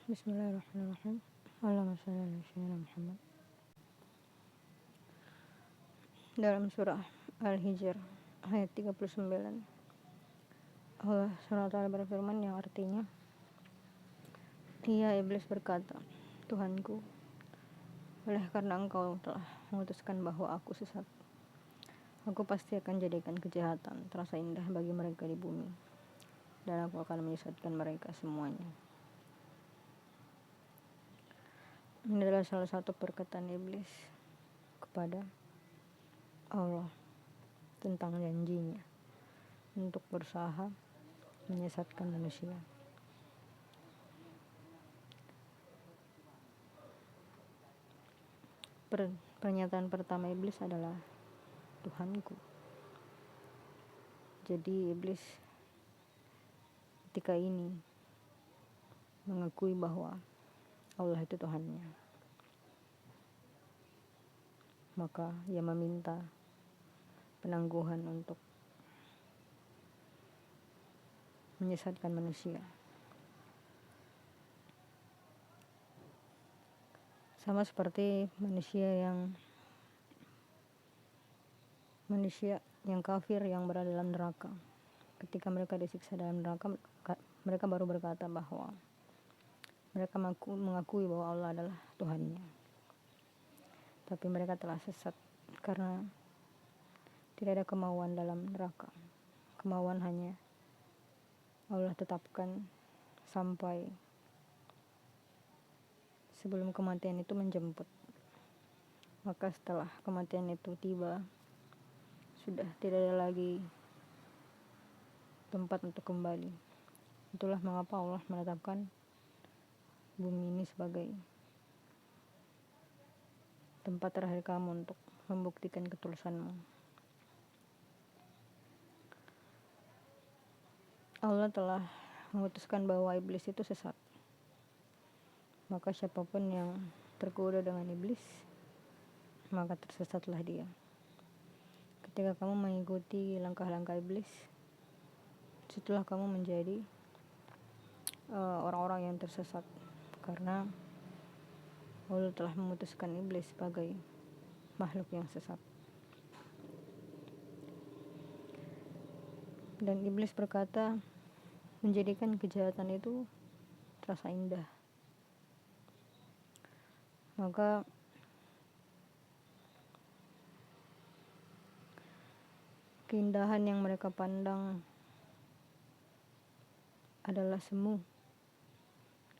Bismillahirrahmanirrahim. Allahumma shalli ala sayyidina Muhammad. Dalam surah Al-Hijr ayat 39, Allah SWT berfirman yang artinya, ia iblis berkata, Tuhanku, oleh karena engkau telah memutuskan bahwa aku sesat, aku pasti akan jadikan kejahatan terasa indah bagi mereka di bumi, dan aku akan menyesatkan mereka semuanya. Ini adalah salah satu perkataan iblis kepada Allah tentang janjinya untuk berusaha menyesatkan manusia. Pernyataan pertama iblis adalah Tuhanku. Jadi iblis ketika ini mengakui bahwa Allah itu Tuhannya, maka ia meminta penangguhan untuk menyesatkan manusia. Sama seperti manusia yang kafir yang berada dalam neraka. Ketika mereka disiksa dalam neraka, mereka baru berkata bahwa mereka mengakui bahwa Allah adalah Tuhannya. Tapi mereka telah sesat karena tidak ada kemauan dalam neraka. Kemauan hanya Allah tetapkan sampai sebelum kematian itu menjemput. Maka setelah kematian itu tiba, sudah tidak ada lagi tempat untuk kembali. Itulah mengapa Allah menetapkan bumi ini sebagai tempat terakhir kamu untuk membuktikan ketulusanmu. Allah telah memutuskan bahwa iblis itu sesat. Maka siapapun yang tergoda dengan iblis, maka tersesatlah dia. Ketika kamu mengikuti langkah-langkah iblis, situlah kamu menjadi orang-orang yang tersesat, karena Allah telah memutuskan iblis sebagai makhluk yang sesat. Dan iblis berkata, menjadikan kejahatan itu terasa indah. Maka keindahan yang mereka pandang adalah semu,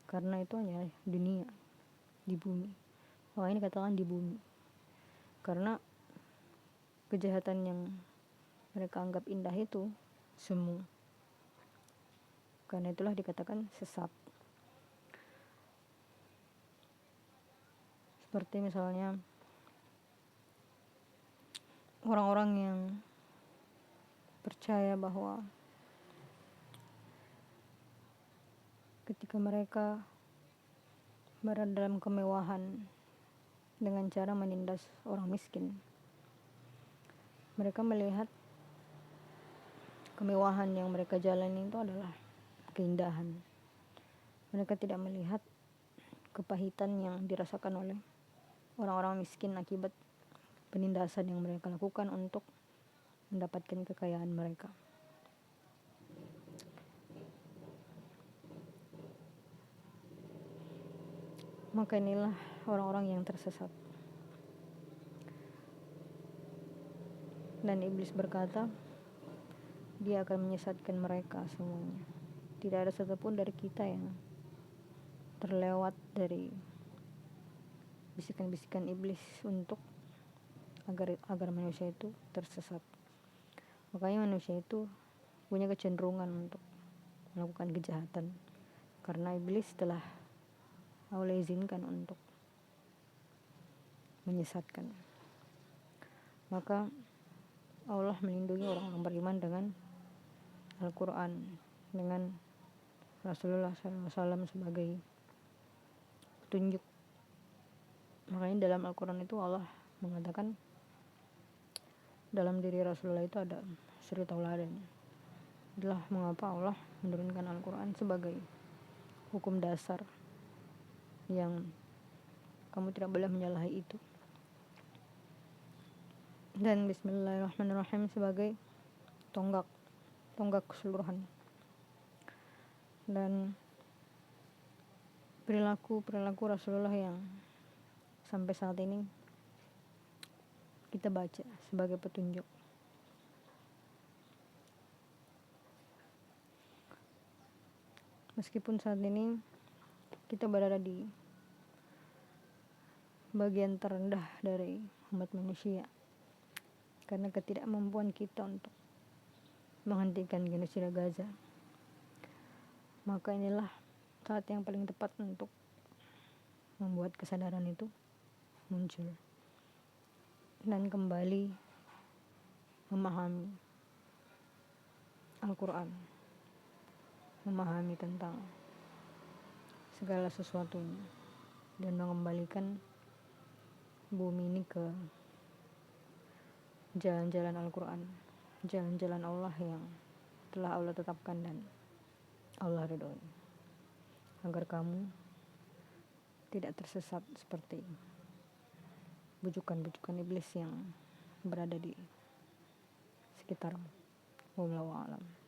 karena itu hanya dunia, di bumi. Makanya dikatakan di bumi, karena kejahatan yang mereka anggap indah itu semu. Karena itulah dikatakan sesat. Seperti misalnya orang-orang yang percaya bahwa ketika mereka berada dalam kemewahan dengan cara menindas orang miskin, mereka melihat kemewahan yang mereka jalani itu adalah keindahan. Mereka tidak melihat kepahitan yang dirasakan oleh orang-orang miskin akibat penindasan yang mereka lakukan untuk mendapatkan kekayaan mereka. Maka inilah orang-orang yang tersesat. Dan iblis berkata, dia akan menyesatkan mereka semuanya. Tidak ada satupun dari kita yang terlewat dari bisikan-bisikan iblis untuk agar manusia itu tersesat. Makanya manusia itu punya kecenderungan untuk melakukan kejahatan, karena iblis telah Allah izinkan untuk menyesatkan. Maka Allah melindungi orang-orang beriman dengan Al-Quran, dengan Rasulullah SAW sebagai petunjuk. Makanya dalam Al-Quran itu Allah mengatakan dalam diri Rasulullah itu ada suri tauladan. Itulah mengapa Allah menurunkan Al-Quran sebagai hukum dasar yang kamu tidak boleh menyalahi itu. Dan bismillahirrahmanirrahim sebagai tonggak keseluruhan. Dan perilaku Rasulullah yang sampai saat ini kita baca sebagai petunjuk. Meskipun saat ini kita berada di bagian terendah dari umat manusia karena ketidakmampuan kita untuk menghentikan genosida Gaza, maka inilah saat yang paling tepat untuk membuat kesadaran itu muncul dan kembali memahami Al-Quran, memahami tentang segala sesuatunya, dan mengembalikan bumi ini ke jalan-jalan Al-Quran, jalan-jalan Allah yang telah Allah tetapkan dan Allah ridhoi, agar kamu tidak tersesat seperti bujukan-bujukan iblis yang berada di sekitarmu. Wallahu a'lam.